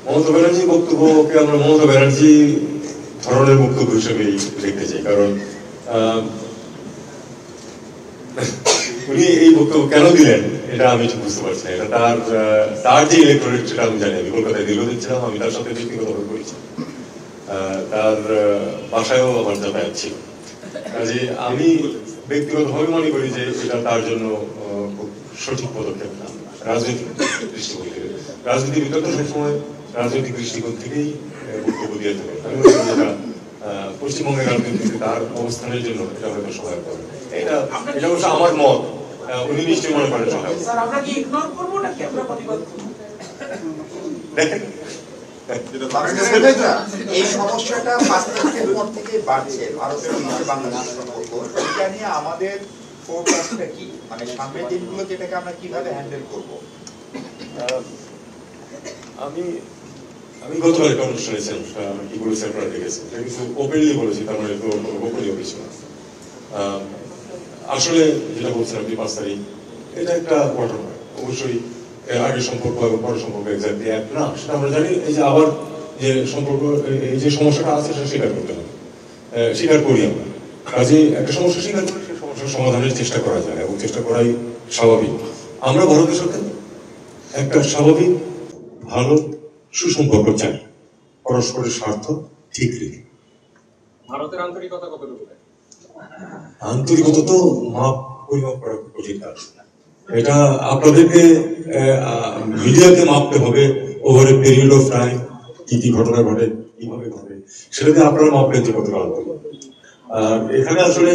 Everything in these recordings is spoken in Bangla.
মমতা ব্যানার্জি বক্তব্যকে আমরা মমতা ব্যানার্জি ধরনের বক্তব্য হিসেবেই দেখতে চাই, কারণ উনি এই বক্তব্য কেন দিলেন এটা আমি ঠিক বুঝতে পারছি না। এটা তার যে ইলেকট্রোরেট সেটা আমি জানি। আমি কলকাতায় দীর্ঘদিন ছিলাম, আমি তার সাথে ব্যক্তিগতভাবে পরিচিত, তার বাসায়ও আমার যাতায়াত ছিল। কাজে আমি ব্যক্তিগতভাবে মনে করি যে এটা তার জন্য খুব সঠিক পদক্ষেপ না রাজনৈতিক দৃষ্টিকোণ থেকে। রাজনীতিবিদ তো সবসময় রাজনৈতিক দৃষ্টিকোণ থেকেই বক্তব্য দিয়ে থাকে। আমি মনে করি যেটা পশ্চিমবঙ্গের রাজনীতিতে তার অবস্থানের জন্য এটা হয়তো সহায়ক হবে। এটা অবশ্য আমার মত, উনি নিশ্চয়ই মনে করেন সহায়ক। দেখেন এই সমস্যাটা 5 তারিখের পর থেকে বাড়ছে ভারতের সঙ্গে বাংলাদেশের সম্পর্ক, এটা নিয়ে আমাদের ফোরকাস্টটা কি, মানে সামনের দিনগুলোতে এটাকে আমরা কিভাবে হ্যান্ডেল করব? আমি গতকাল একটা অনুষ্ঠানে ছিলাম, কি বলেছি আপনারা দেখেছেন, কিছু ওপেনলি বলেছি, তার মানে তো গোপনীয় কিছু না। আসলে যেটা বলছেন আপনি 5 তারিখ, এটা একটা ঘটনা। অবশ্যই আগের সম্পর্ক এবং পরের সম্পর্ক এক্স্যাক্টলি এক না, সেটা আমরা জানি। এই যে আবার যে সম্পর্ক, এই যে সমস্যাটা আছে সেটা স্বীকার করতে হবে, স্বীকার করি আমরা। কাজে একটা সমস্যা স্বীকার করে সেই সমস্যার সমাধানের চেষ্টা করা যায়, এবং চেষ্টা করাই স্বাভাবিক। আমরা ভারতের সাথে একটা স্বাভাবিক ভালো সুসম্পর্ক চাই, পরস্পরের স্বার্থ ঠিক রেখে। ভারতের আন্তরিকতা কতটুকু? আন্তরিকতা তো পরিমাপ করা কঠিন কাজ। এটা আপনাদেরকে মিডিয়াকে মাপতে হবে over a period of time, কি কি ঘটনা ঘটে, কিভাবে ঘটে, সেটাকে আপনারা মাপবেন যে কতটা আন্তরিক। এখানে আসলে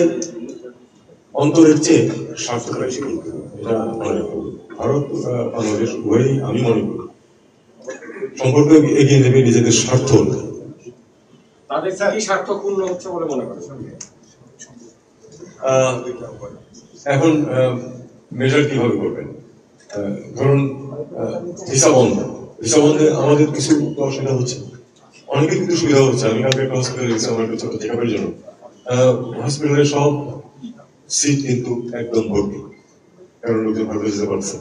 অন্তরের চেয়ে স্বার্থটা বেশি বলতে হবে, এটা মনে করবো। ভারত বাংলাদেশ উভয়ই আমি মনে করি সম্পর্ক এগিয়ে নেবে নিজেদের স্বার্থ। তাদের কি স্বার্থ পূর্ণ হচ্ছে বলে মনে করেন? এখন মেজার কিভাবে করবেন? ধরুন ভিসা বন্ধে আমাদের কিছু অসুবিধা হচ্ছে, অনেকের কিন্তু সুবিধা হচ্ছে। আমি কালকে একটা হসপিটালে গেছি আমার একটা ছোট চেক আপের জন্য। হসপিটালের সব সিট কিন্তু একদম ভর্তি, কারণ লোকজন ভারতে যেতে পারছে।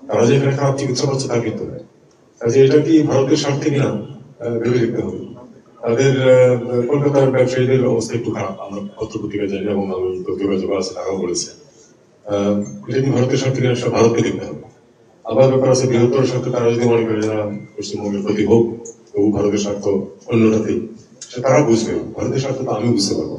তারা যে এখানে খারাপ চিকিৎসা পাচ্ছে তা কিন্তু কাজে এটা কি ভারতের স্বার্থে কিনা ভেবে দেখতে হবে। তাদের কলকাতার ব্যবসায়ীদের অবস্থা একটু খারাপ, আমরা পত্রপত্রিকা জানি এবং আমি যোগাযোগ আছে, তারাও বলেছে। এটা কি ভারতের স্বার্থে কিনা সেটা ভারতকে দেখতে হবে। আবার ব্যাপার আছে বৃহত্তর স্বার্থে, তারা যদি মনে করে যারা পশ্চিমবঙ্গের প্রতি হোক, তবু ভারতের স্বার্থ অন্যটাতেই, সে তারা বুঝবে। ভারতের স্বার্থ তো আমি বুঝতে পারবো।